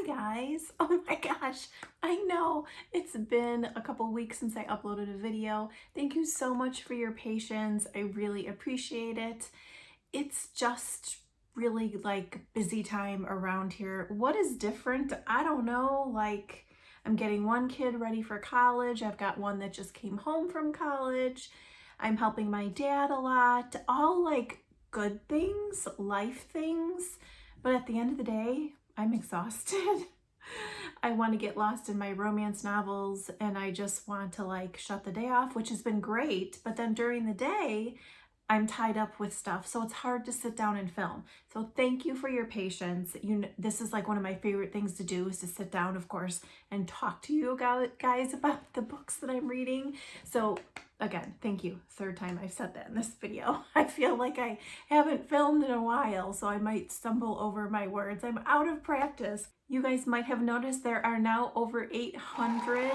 Hi guys. Oh my gosh. I know it's been a couple weeks since I uploaded a video. Thank you so much for your patience. I really appreciate it. It's just really like busy time around here. What is different? I don't know. Like I'm getting one kid ready for college. I've got one that just came home from college. I'm helping my dad a lot. All like good things, life things. But at the end of the day, I'm exhausted. I want to get lost in my romance novels and I just want to like shut the day off, which has been great. But then during the day, I'm tied up with stuff, so it's hard to sit down and film. So thank you for your patience. This is like one of my favorite things to do is to sit down, of course, and talk to you guys about the books that I'm reading. So again, thank you. Third time I've said that in this video. I feel like I haven't filmed in a while, so I might stumble over my words. I'm out of practice. You guys might have noticed there are now over 800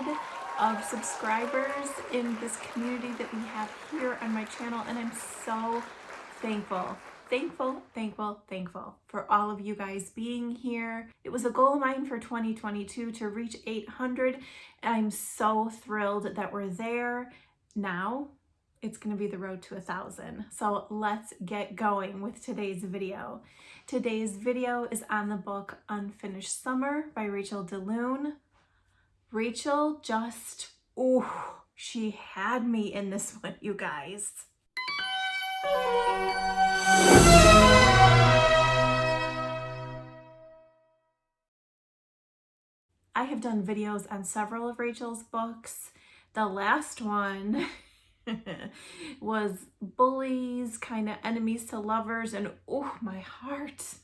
of subscribers in this community that we have here on my channel, and I'm so thankful for all of you guys being here. It was a goal of mine for 2022 to reach 800, and I'm so thrilled that we're there. Now it's going to be the road to 1,000. So let's get going with today's video. Today's video is on the book Unfinished Summer by Rachel De Lune. Rachel just, she had me in this one, you guys. I have done videos on several of Rachel's books. The last one was bullies, kind of enemies to lovers, and my heart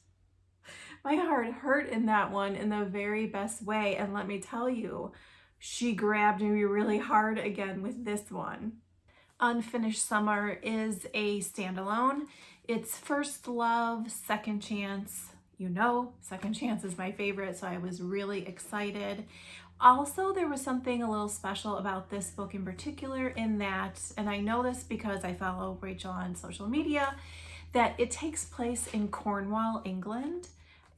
hurt in that one in the very best way. And let me tell you, she grabbed me really hard again with this one. Unfinished Summer is a standalone. It's first love, second chance. You know, second chance is my favorite, so I was really excited. Also, there was something a little special about this book in particular in that, and I know this because I follow Rachel on social media, that it takes place in Cornwall, England,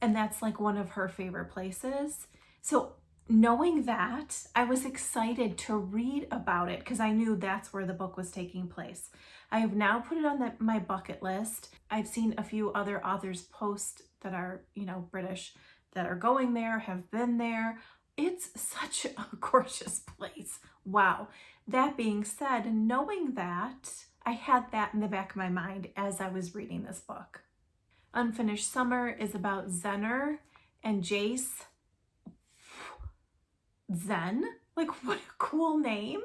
and that's like one of her favorite places. So knowing that, I was excited to read about it because I knew that's where the book was taking place. I have now put it on my bucket list. I've seen a few other authors post that are, British, that are going there, have been there. It's such a gorgeous place. Wow. That being said, knowing that, I had that in the back of my mind as I was reading this book. Unfinished Summer is about Zennor and Jayce. Zen? Like, what a cool name.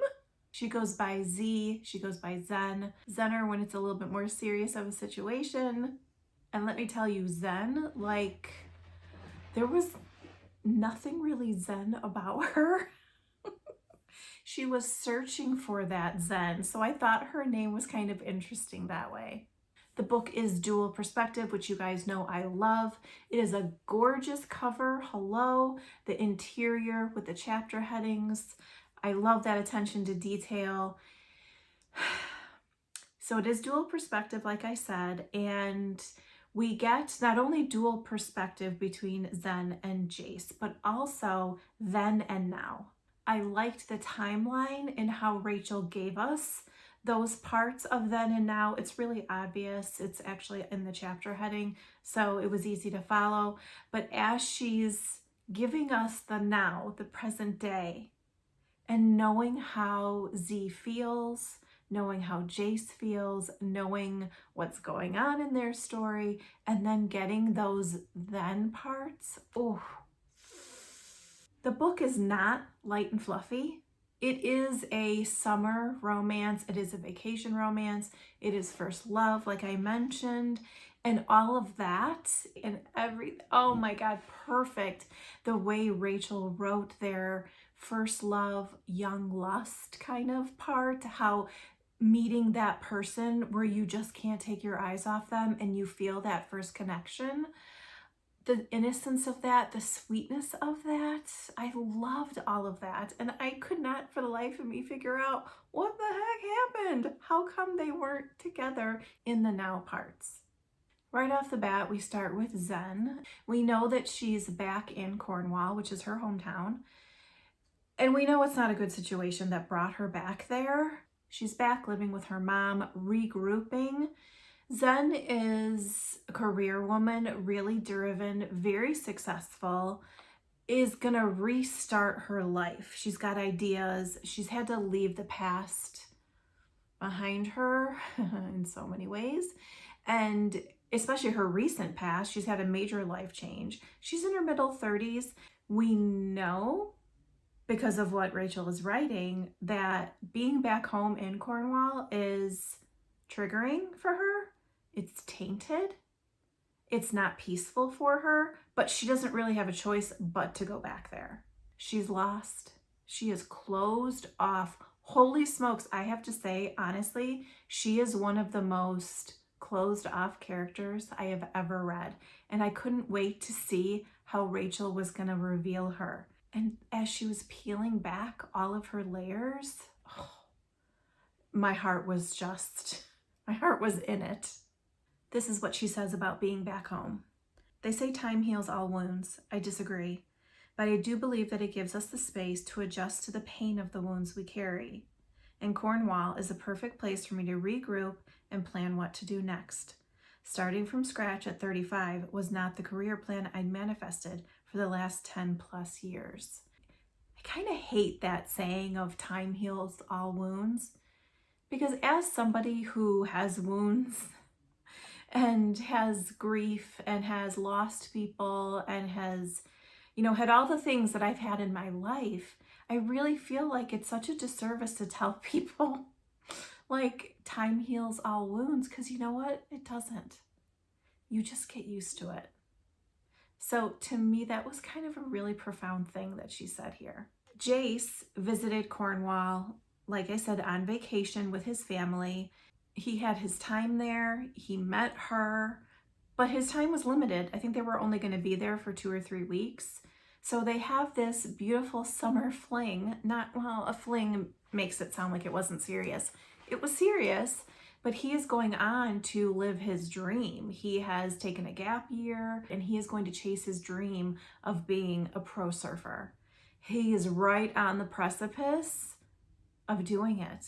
She goes by Z, she goes by Zen. Zennor when it's a little bit more serious of a situation. And let me tell you, Zen, like, there was nothing really Zen about her. She was searching for that Zen, so I thought her name was kind of interesting that way. The book is dual perspective, which you guys know I love. It is a gorgeous cover. Hello, the interior with the chapter headings. I love that attention to detail. So it is dual perspective, like I said, and we get not only dual perspective between Zen and Jayce, but also then and now. I liked the timeline and how Rachel gave us those parts of then and now. It's really obvious. It's actually in the chapter heading, so it was easy to follow. But as she's giving us the now, the present day, and knowing how Z feels, knowing how Jayce feels, knowing what's going on in their story, and then getting those then parts, the book is not light and fluffy. It is a summer romance. It is a vacation romance. It is first love, like I mentioned, and all of that and oh my God, perfect. The way Rachel wrote their first love, young lust kind of part, how meeting that person where you just can't take your eyes off them and you feel that first connection. The innocence of that, the sweetness of that, I loved all of that. And I could not for the life of me figure out what the heck happened. How come they weren't together in the now parts? Right off the bat, we start with Zen. We know that she's back in Cornwall, which is her hometown. And we know it's not a good situation that brought her back there. She's back living with her mom, regrouping. Zen is a career woman, really driven, very successful, is gonna restart her life. She's got ideas. She's had to leave the past behind her in so many ways. And especially her recent past, she's had a major life change. She's in her middle 30s. We know, because of what Rachel is writing, that being back home in Cornwall is triggering for her. It's tainted. It's not peaceful for her, but she doesn't really have a choice but to go back there. She's lost. She is closed off. Holy smokes, I have to say, honestly, she is one of the most closed off characters I have ever read. And I couldn't wait to see how Rachel was going to reveal her. And as she was peeling back all of her layers, my heart was in it. This is what she says about being back home. They say time heals all wounds. I disagree, but I do believe that it gives us the space to adjust to the pain of the wounds we carry. And Cornwall is a perfect place for me to regroup and plan what to do next. Starting from scratch at 35 was not the career plan I'd manifested for the last 10 plus years. I kind of hate that saying of time heals all wounds, because as somebody who has wounds and has grief and has lost people and has, had all the things that I've had in my life, I really feel like it's such a disservice to tell people like time heals all wounds, because you know what? It doesn't. You just get used to it. So to me, that was kind of a really profound thing that she said here. Jayce visited Cornwall, like I said, on vacation with his family. He had his time there. He met her, but his time was limited. I think they were only going to be there for 2 or 3 weeks. So they have this beautiful summer fling. A fling makes it sound like it wasn't serious. It was serious, but he is going on to live his dream. He has taken a gap year and he is going to chase his dream of being a pro surfer. He is right on the precipice of doing it.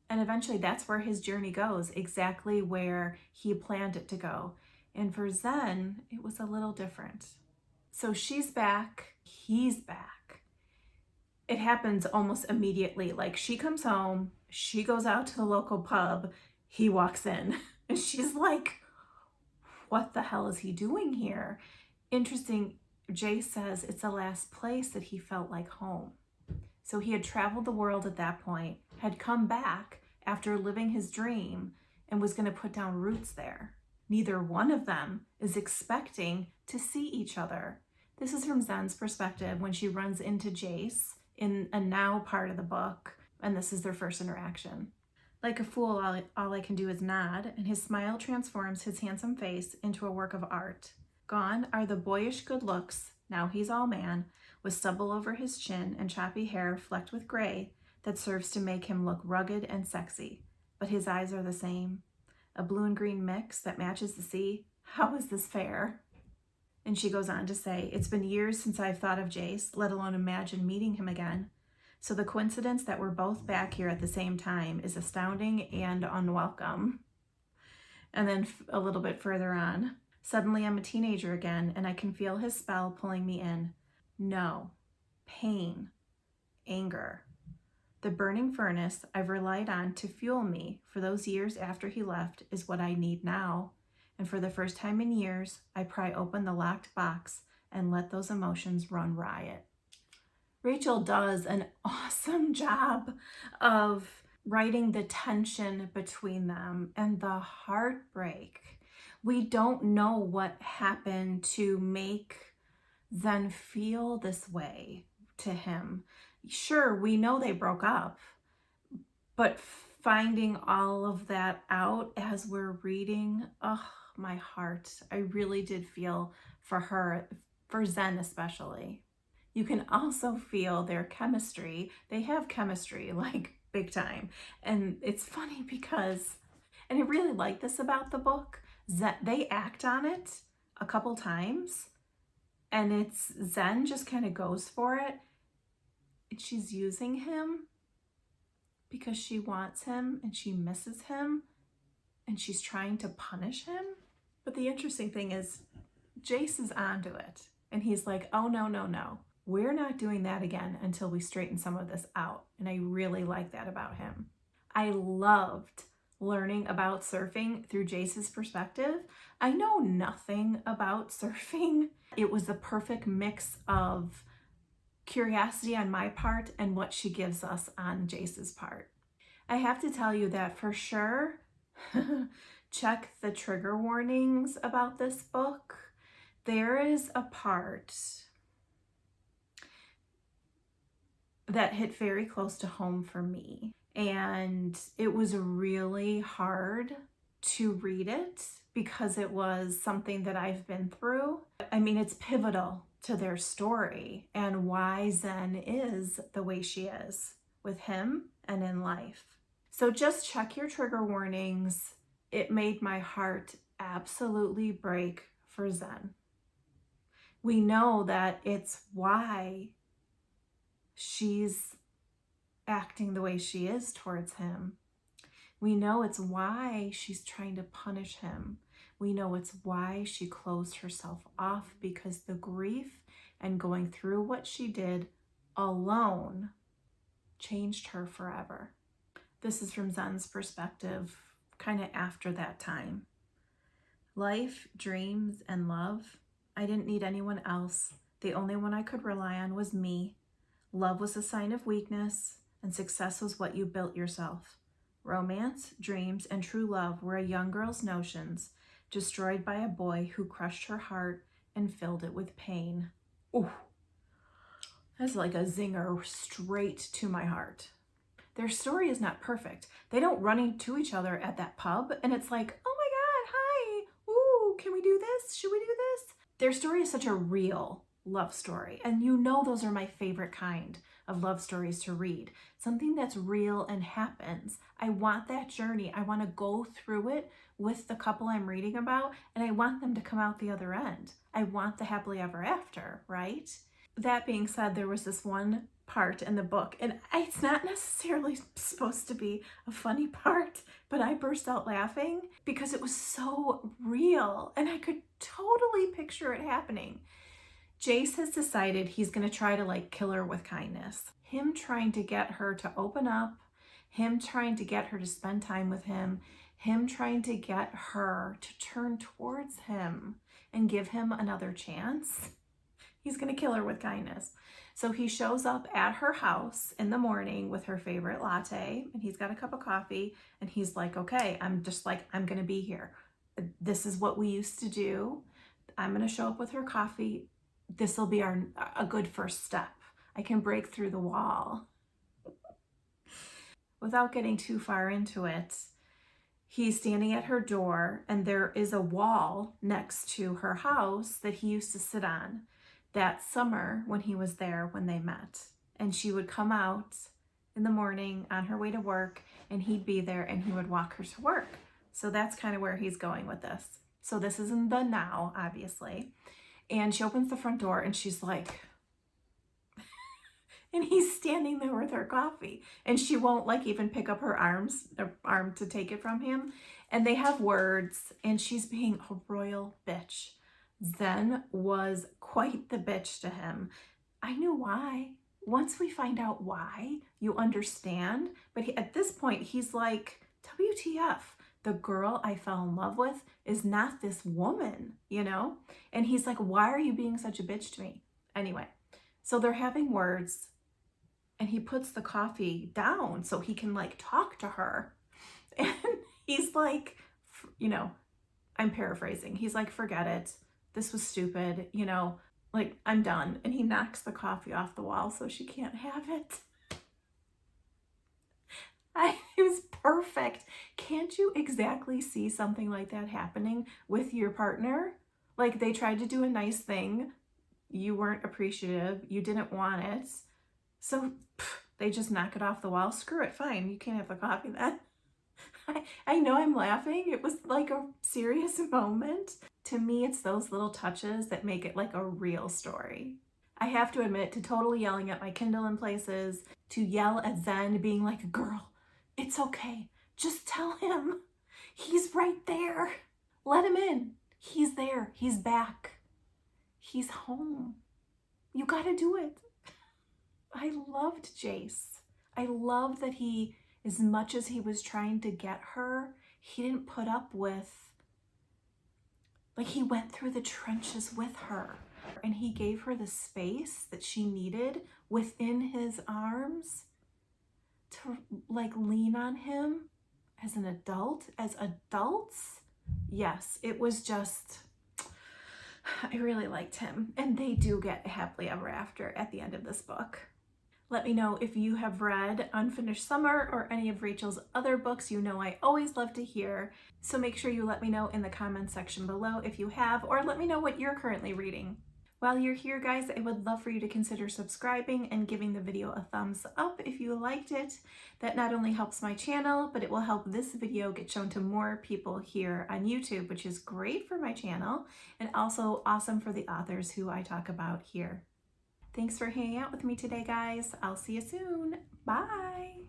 And eventually that's where his journey goes, exactly where he planned it to go. And for Zen, it was a little different. So she's back, he's back. It happens almost immediately. Like, she comes home, she goes out to the local pub, he walks in, and she's like, what the hell is he doing here? Interesting, Jay says it's the last place that he felt like home. So he had traveled the world at that point, had come back after living his dream, and was going to put down roots there. Neither one of them is expecting to see each other. This is from Zen's perspective when she runs into Jayce in a now part of the book, and this is their first interaction. Like a fool, all I can do is nod, and his smile transforms his handsome face into a work of art. Gone are the boyish good looks, now he's all man, with stubble over his chin and choppy hair flecked with gray that serves to make him look rugged and sexy. But his eyes are the same. A blue and green mix that matches the sea. How is this fair? And she goes on to say, it's been years since I've thought of Jayce, let alone imagine meeting him again. So the coincidence that we're both back here at the same time is astounding and unwelcome. And then a little bit further on, suddenly I'm a teenager again, and I can feel his spell pulling me in. No, pain, anger. The burning furnace I've relied on to fuel me for those years after he left is what I need now. And for the first time in years, I pry open the locked box and let those emotions run riot. Rachel does an awesome job of writing the tension between them and the heartbreak. We don't know what happened to make Zen feel this way to him. Sure, we know they broke up, but finding all of that out as we're reading, my heart. I really did feel for her, for Zen especially. You can also feel their chemistry. They have chemistry, like, big time. And it's funny because, and I really like this about the book, They act on it a couple times, and it's Zen just kind of goes for it. And she's using him because she wants him and she misses him and she's trying to punish him. But the interesting thing is Jayce is onto it and he's like, oh, no, no, no. We're not doing that again until we straighten some of this out. And I really like that about him. I loved learning about surfing through Jayce's perspective. I know nothing about surfing. It was the perfect mix of curiosity on my part and what she gives us on Jayce's part. I have to tell you that for sure, check the trigger warnings about this book. There is a part that hit very close to home for me, and it was really hard to read it because it was something that I've been through. I mean, it's pivotal to their story and why Zen is the way she is with him and in life. So just check your trigger warnings. It made my heart absolutely break for Zen. We know that it's why she's acting the way she is towards him. We know it's why she's trying to punish him. We know it's why she closed herself off, because the grief and going through what she did alone changed her forever. This is from Zen's perspective, kind of after that time. Life, dreams, and love. I didn't need anyone else. The only one I could rely on was me. Love was a sign of weakness, and success was what you built yourself. Romance, dreams, and true love were a young girl's notions, destroyed by a boy who crushed her heart and filled it with pain. Ooh, that's like a zinger straight to my heart. Their story is not perfect. They don't run into each other at that pub and it's like, oh my God, hi, ooh, can we do this? Should we do this? Their story is such a real love story. And you know those are my favorite kind of love stories to read. Something that's real and happens. I want that journey. I want to go through it with the couple I'm reading about, and I want them to come out the other end. I want the happily ever after, right? That being said, there was this one part in the book, and it's not necessarily supposed to be a funny part, but I burst out laughing because it was so real and I could totally picture it happening. Jayce has decided he's going to try to kill her with kindness. Him trying to get her to open up, him trying to get her to spend time with him trying to get her to turn towards him and give him another chance. He's going to kill her with kindness. So he shows up at her house in the morning with her favorite latte, and he's got a cup of coffee, and he's like, okay, I'm going to be here. This is what we used to do. I'm going to show up with her coffee. This will be a good first step. I can break through the wall. Without getting too far into it, he's standing at her door, and there is a wall next to her house that he used to sit on that summer when he was there when they met. And she would come out in the morning on her way to work, and he'd be there and he would walk her to work. So that's kind of where he's going with this. So this is in the now, obviously. And she opens the front door and she's like, and he's standing there with her coffee, and she won't even pick up her arm to take it from him. And they have words, and she's being a royal bitch. Zen was quite the bitch to him. I knew why. Once we find out why, you understand. But at this point, he's like, WTF? The girl I fell in love with is not this woman, And he's like, why are you being such a bitch to me? Anyway, so they're having words, and he puts the coffee down so he can talk to her. And he's like, I'm paraphrasing. He's like, forget it. This was stupid, I'm done. And he knocks the coffee off the wall so she can't have it. It was perfect. Can't you exactly see something like that happening with your partner? They tried to do a nice thing. You weren't appreciative. You didn't want it. So they just knock it off the wall. Screw it. Fine. You can't have the coffee then. I know I'm laughing. It was like a serious moment. To me, it's those little touches that make it like a real story. I have to admit to totally yelling at my Kindle in places, to yell at Zen being like, girl, it's okay. Just tell him. He's right there. Let him in. He's there. He's back. He's home. You gotta do it. I loved Jayce. I love that he, as much as he was trying to get her, he didn't put up with, like, he went through the trenches with her and he gave her the space that she needed within his arms to like lean on him as an adult, as adults. Yes, it was just, I really liked him. And they do get happily ever after at the end of this book. Let me know if you have read Unfinished Summer or any of Rachel's other books. You know I always love to hear. So make sure you let me know in the comments section below if you have, or let me know what you're currently reading. While you're here, guys, I would love for you to consider subscribing and giving the video a thumbs up if you liked it. That not only helps my channel, but it will help this video get shown to more people here on YouTube, which is great for my channel and also awesome for the authors who I talk about here. Thanks for hanging out with me today, guys. I'll see you soon. Bye.